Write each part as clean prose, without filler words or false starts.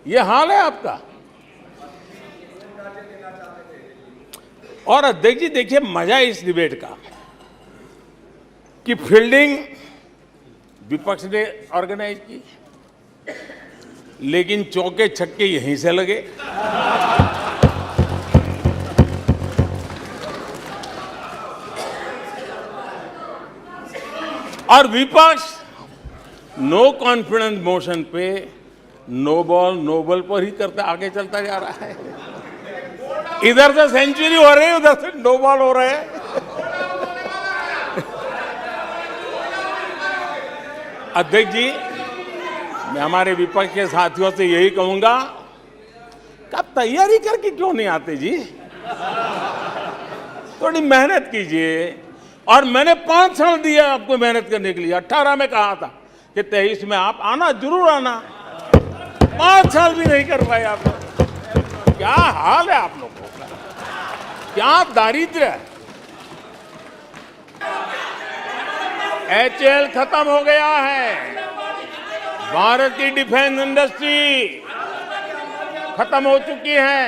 ये हाल है आपका। और अध्यक्ष जी देखिए, मजा इस डिबेट का कि फील्डिंग विपक्ष ने ऑर्गेनाइज की, लेकिन चौके छक्के यहीं से लगे। और विपक्ष नो कॉन्फिडेंस मोशन पे नो बॉल नो बॉल पर ही करता आगे चलता जा रहा है। इधर से सेंचुरी हो रही है, उधर से नो बॉल हो रहे हैं। अध्यक्ष जी, मैं हमारे विपक्ष के साथियों से यही कहूंगा कि आप तैयारी करके क्यों नहीं आते जी? थोड़ी मेहनत कीजिए। और मैंने 5 साल दिया आपको मेहनत करने के लिए। 18 में कहा था कि 23 में आप आना, जरूर आना। 5 साल भी नहीं कर पाए आप लोग। क्या हाल है आप लोगों का, क्या दारिद्र्य है। HAL खत्म हो गया है, भारत की डिफेंस इंडस्ट्री खत्म हो चुकी है।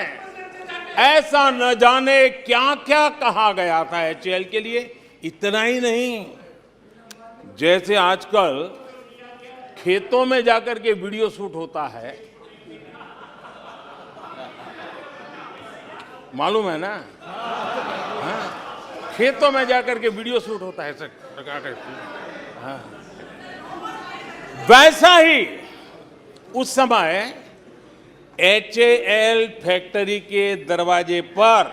ऐसा न जाने क्या क्या कहा गया था HAL के लिए। इतना ही नहीं, जैसे आजकल खेतों में जाकर के वीडियो शूट होता है, मालूम है ना? हाँ, खेतों में जाकर के वीडियो शूट होता है सर। हाँ, वैसा ही उस समय HAL फैक्ट्री के दरवाजे पर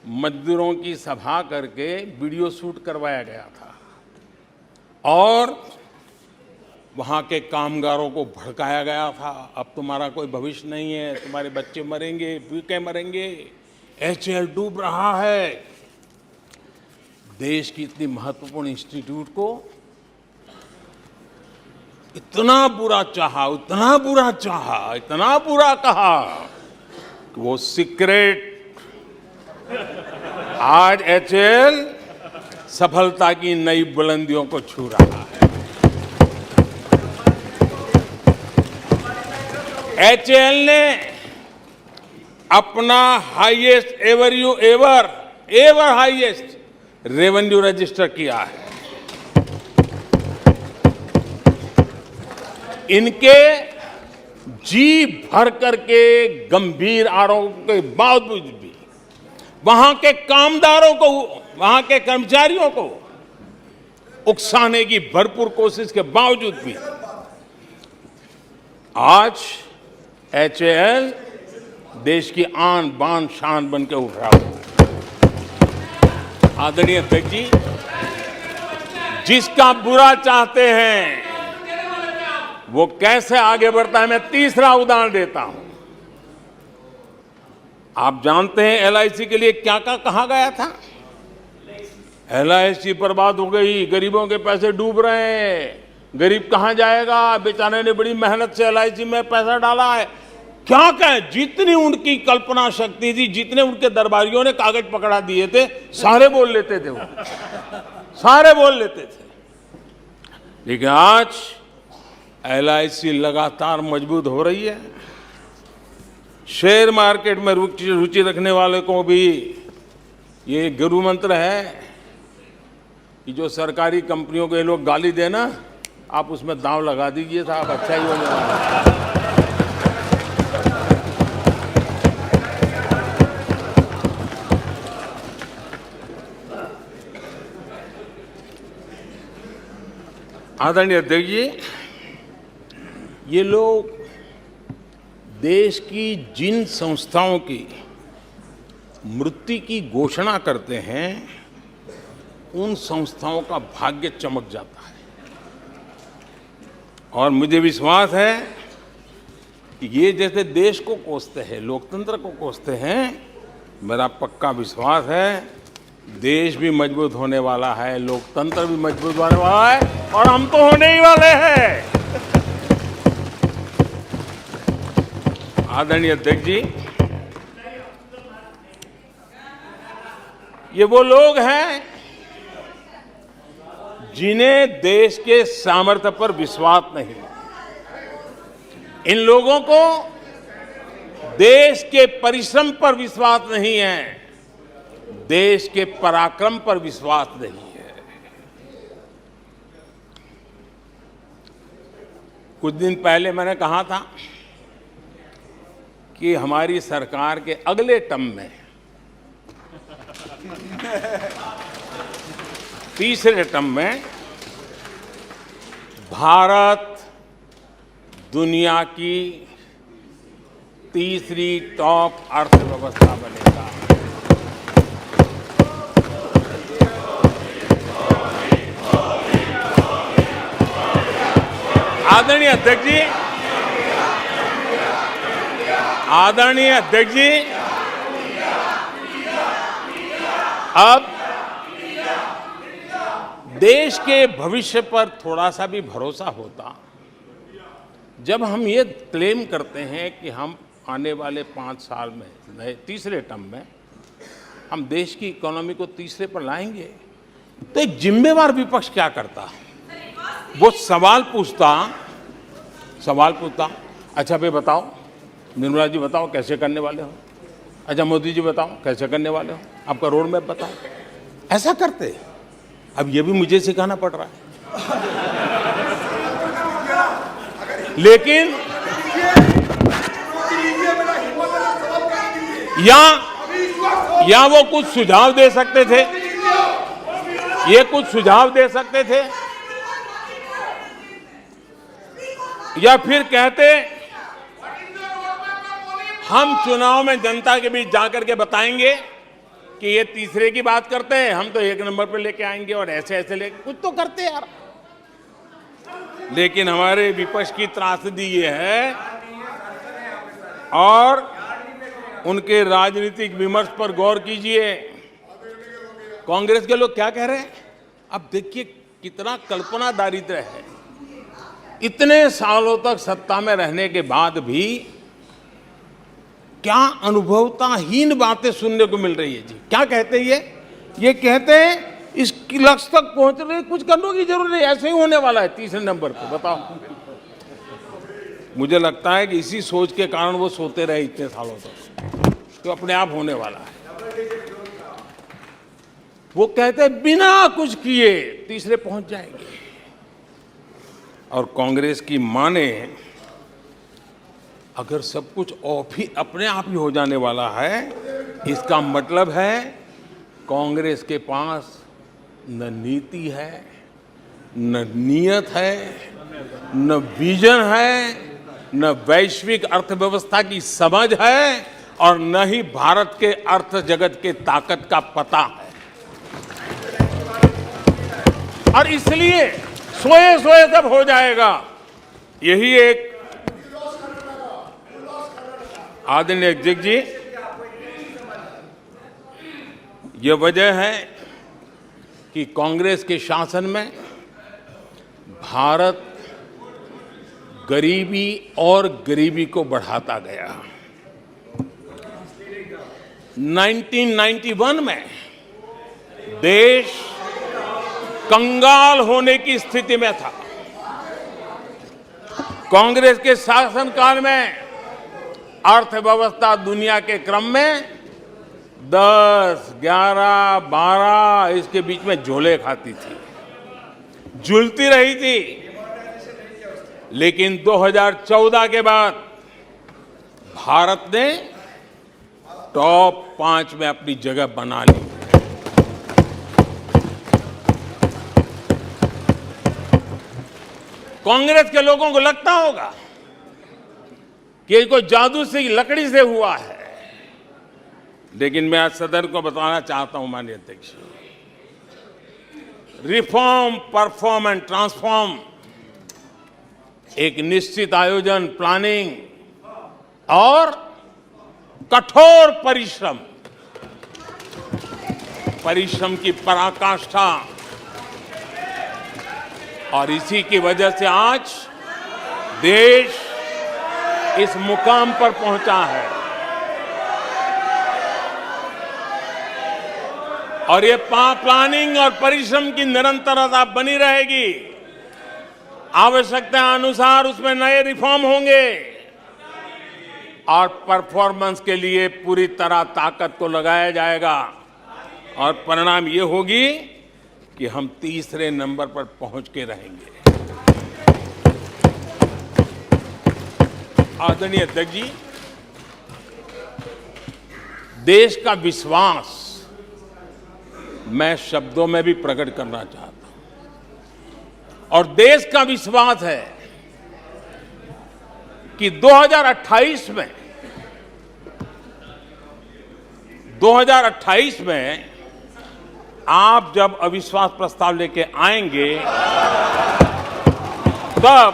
मजदूरों की सभा करके वीडियो शूट करवाया गया था और वहां के कामगारों को भड़काया गया था। अब तुम्हारा कोई भविष्य नहीं है, तुम्हारे बच्चे मरेंगे, भूखे मरेंगे, HAL डूब रहा है। देश की इतनी महत्वपूर्ण इंस्टीट्यूट को इतना बुरा चाहा, इतना बुरा चाहा, इतना बुरा कहा कि वो सीक्रेट आज HAL सफलता की नई बुलंदियों को छू रहा है। HAL ने अपना highest ever highest revenue register किया है। इनके जी भर करके गंभीर आरोपों के बावजूद भी वहां के कामदारों को, वहां के कर्मचारियों को उकसाने की भरपूर कोशिश के बावजूद भी आज HAL देश की आन बान शान बन के उठ रहा है। आदरणीय अध्यक्ष जी, जिसका बुरा चाहते हैं वो कैसे आगे बढ़ता है, मैं तीसरा उदाहरण देता हूं। आप जानते हैं LIC के लिए क्या क्या कहा गया था? LIC बर्बाद हो गई, गरीबों के पैसे डूब रहे हैं, गरीब कहां जाएगा, बेचारे ने बड़ी मेहनत से LIC में पैसा डाला है। क्या कहें, जितनी उनकी कल्पना शक्ति थी, जितने उनके दरबारियों ने कागज पकड़ा दिए थे, सारे बोल लेते थे, वो सारे बोल लेते थे। लेकिन आज LIC लगातार मजबूत हो रही है। शेयर मार्केट में रुचि रखने वाले को भी ये गुरु मंत्र है कि जो सरकारी कंपनियों को ये लोग गाली देना, आप उसमें दांव लगा दीजिए साहब, अच्छा ही होने वाला है। आदरणीय अध्यक्ष जी, ये लोग देश की जिन संस्थाओं की मृत्यु की घोषणा करते हैं, उन संस्थाओं का भाग्य चमक जाता है। और मुझे विश्वास है कि ये जैसे देश को कोसते हैं, लोकतंत्र को कोसते हैं, मेरा पक्का विश्वास है देश भी मजबूत होने वाला है, लोकतंत्र भी मजबूत होने वाला है, और हम तो होने ही वाले हैं। आदरणीय अध्यक्ष जी, ये वो लोग हैं जिन्हें देश के सामर्थ्य पर विश्वास नहीं, इन लोगों को देश के परिश्रम पर विश्वास नहीं है, देश के पराक्रम पर विश्वास नहीं है। कुछ दिन पहले मैंने कहा था कि हमारी सरकार के अगले टर्म में, तीसरे टर्म में, भारत दुनिया की तीसरी टॉप अर्थव्यवस्था बनेगा। आदरणीय अध्यक्ष जी, आदरणीय अध्यक्ष जी, अब देश के भविष्य पर थोड़ा सा भी भरोसा होता जब हम ये क्लेम करते हैं कि हम आने वाले 5 साल में, नए तीसरे टर्म में, हम देश की इकोनॉमी को तीसरे पर लाएंगे। तो एक जिम्मेवार विपक्ष क्या करता? वो सवाल पूछता, अच्छा भाई बताओ, निर्मला जी बताओ कैसे करने वाले हो, अच्छा मोदी जी बताओ कैसे करने वाले हो, आपका रोड मैप बताओ। ऐसा करते। अब ये भी मुझे सिखाना पड़ रहा है। लेकिन या वो कुछ सुझाव दे सकते थे, ये कुछ सुझाव दे सकते थे, या फिर कहते हम चुनाव में जनता के बीच जाकर के बताएंगे कि ये तीसरे की बात करते हैं, हम तो 1 नंबर पे लेके आएंगे और ऐसे ऐसे लेके कुछ तो करते यार। लेकिन हमारे विपक्ष की त्रासदी ये है, और उनके राजनीतिक विमर्श पर गौर कीजिए। कांग्रेस के लोग क्या कह रहे हैं? अब देखिए कितना कल्पना दारिद्र्य है। इतने सालों तक सत्ता में रहने के बाद भी क्या अनुभवताहीन बातें सुनने को मिल रही है जी। क्या कहते हैं ये कहते हैं इस लक्ष्य तक पहुंचने कुछ करने की जरूरत नहीं, ऐसे ही होने वाला है तीसरे नंबर पे। बताओ, मुझे लगता है कि इसी सोच के कारण वो सोते रहे इतने सालों तक, तो अपने आप होने वाला है। वो कहते हैं बिना कुछ किए तीसरे पहुंच जाएंगे, और कांग्रेस की माने अगर सब कुछ अपने आप ही हो जाने वाला है, इसका मतलब है कांग्रेस के पास न नीति है, न नियत है, न विजन है, न वैश्विक अर्थव्यवस्था की समझ है, और न ही भारत के अर्थ जगत के ताकत का पता है। और इसलिए सोए सोए सब हो जाएगा, यही एक आदरणीय अध्यक्ष जी, ये वजह है कि कांग्रेस के शासन में भारत गरीबी और गरीबी को बढ़ाता गया। 1991 में देश कंगाल होने की स्थिति में था। कांग्रेस के शासनकाल में अर्थव्यवस्था दुनिया के क्रम में 10, 11, 12 इसके बीच में झोले खाती थी, झूलती रही थी। लेकिन 2014 के बाद भारत ने टॉप 5 में अपनी जगह बना ली। कांग्रेस के लोगों को लगता होगा कि ये कोई जादू से लकड़ी से हुआ है, लेकिन मैं आज सदन को बताना चाहता हूं माननीय अध्यक्ष, रिफॉर्म, परफॉर्म एंड ट्रांसफॉर्म एक निश्चित आयोजन, प्लानिंग और कठोर परिश्रम की पराकाष्ठा, और इसी की वजह से आज देश इस मुकाम पर पहुंचा है। और ये प्लानिंग और परिश्रम की निरंतरता बनी रहेगी। आवश्यकता अनुसार उसमें नए रिफॉर्म होंगे, और परफॉर्मेंस के लिए पूरी तरह ताकत को लगाया जाएगा और परिणाम ये होगी कि हम तीसरे नंबर पर पहुंच के रहेंगे। आदरणीय अध्यक्ष जी, देश का विश्वास मैं शब्दों में भी प्रकट करना चाहता हूं और देश का विश्वास है कि 2028 में आप जब अविश्वास प्रस्ताव लेके आएंगे तब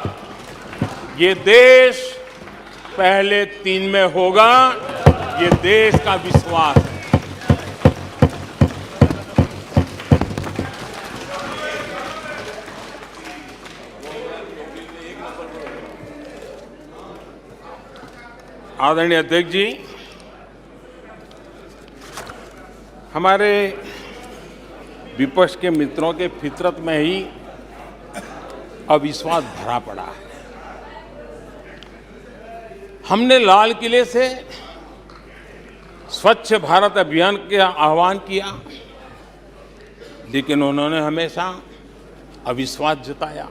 ये देश पहले 3 में होगा। ये देश का विश्वास है। आदरणीय अध्यक्ष जी, हमारे विपक्ष के मित्रों के फितरत में ही अविश्वास भरा पड़ा है। हमने लाल किले से स्वच्छ भारत अभियान का आह्वान किया, लेकिन उन्होंने हमेशा अविश्वास जताया।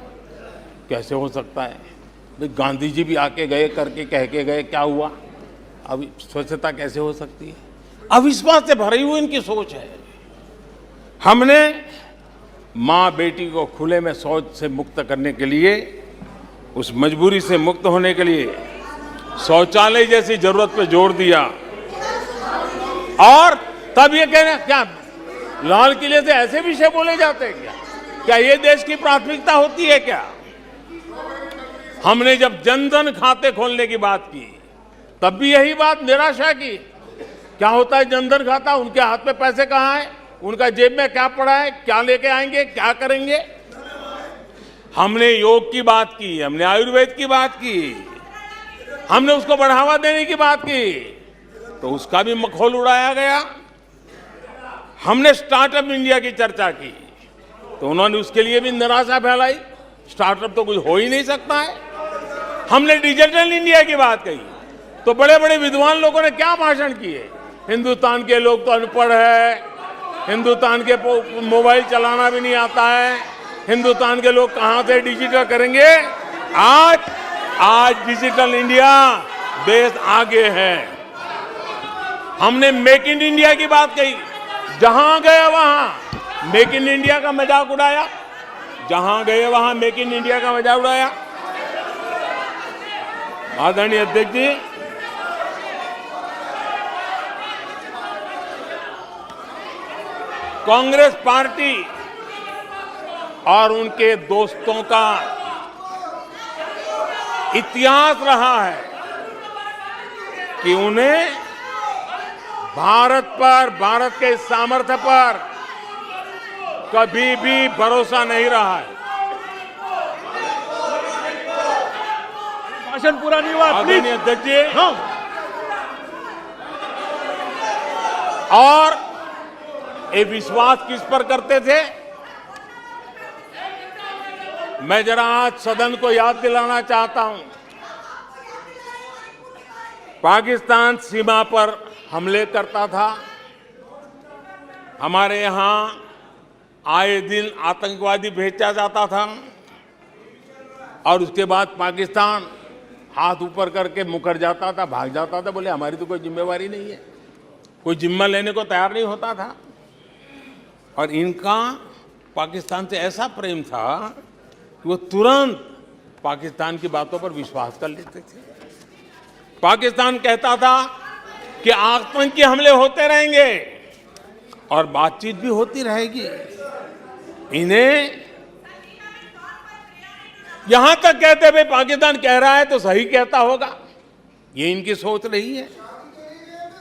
कैसे हो सकता है? गांधी जी भी आके गए, करके कह के गए, क्या हुआ? अब स्वच्छता कैसे हो सकती है? अविश्वास से भरी हुई इनकी सोच है। हमने मां बेटी को खुले में शौच से मुक्त करने के लिए, उस मजबूरी से मुक्त होने के लिए शौचालय जैसी जरूरत पे जोर दिया और तब ये कहना, क्या लाल किले से ऐसे विषय बोले जाते हैं क्या? क्या ये देश की प्राथमिकता होती है क्या? हमने जब जनधन खाते खोलने की बात की तब भी यही बात निराशा की। क्या होता है जनधन खाता? उनके हाथ में पैसे कहां है? उनका जेब में क्या पड़ा है? क्या लेके आएंगे? क्या करेंगे? हमने योग की बात की, हमने आयुर्वेद की बात की, हमने उसको बढ़ावा देने की बात की, तो उसका भी मखौल उड़ाया गया। हमने स्टार्टअप इंडिया की चर्चा की तो उन्होंने उसके लिए भी निराशा फैलाई। स्टार्टअप तो कुछ हो ही नहीं सकता है। हमने डिजिटल इंडिया की बात कही तो बड़े बड़े विद्वान लोगों ने क्या भाषण किए। हिंदुस्तान के लोग तो अनपढ़ है, हिंदुस्तान के मोबाइल चलाना भी नहीं आता है, हिंदुस्तान के लोग कहां से डिजिटल करेंगे। आज डिजिटल इंडिया, देश आगे है। हमने मेक इन इंडिया की बात कही, जहां गए वहां मेक इन इंडिया का मजाक उड़ाया, जहां गए वहां मेक इन इंडिया का मजाक उड़ाया। आदरणीय अध्यक्ष जी, कांग्रेस पार्टी और उनके दोस्तों का इतिहास रहा है कि उन्हें भारत पर, भारत के सामर्थ्य पर कभी भी भरोसा नहीं रहा है। भाषण पूरा नहीं हुआ। आदरणीय अध्यक्ष जी, और ये विश्वास किस पर करते थे? मैं जरा आज सदन को याद दिलाना चाहता हूं। पाकिस्तान सीमा पर हमले करता था, हमारे यहां आए दिन आतंकवादी भेजा जाता था और उसके बाद पाकिस्तान हाथ ऊपर करके मुकर जाता था, भाग जाता था, बोले हमारी तो कोई जिम्मेवारी नहीं है, कोई जिम्मा लेने को तैयार नहीं होता था। और इनका पाकिस्तान से ऐसा प्रेम था कि वो तुरंत पाकिस्तान की बातों पर विश्वास कर लेते थे। पाकिस्तान कहता था कि आतंकी हमले होते रहेंगे और बातचीत भी होती रहेगी। इन्हें यहां तक कहते भाई पाकिस्तान कह रहा है तो सही कहता होगा, ये इनकी सोच रही है।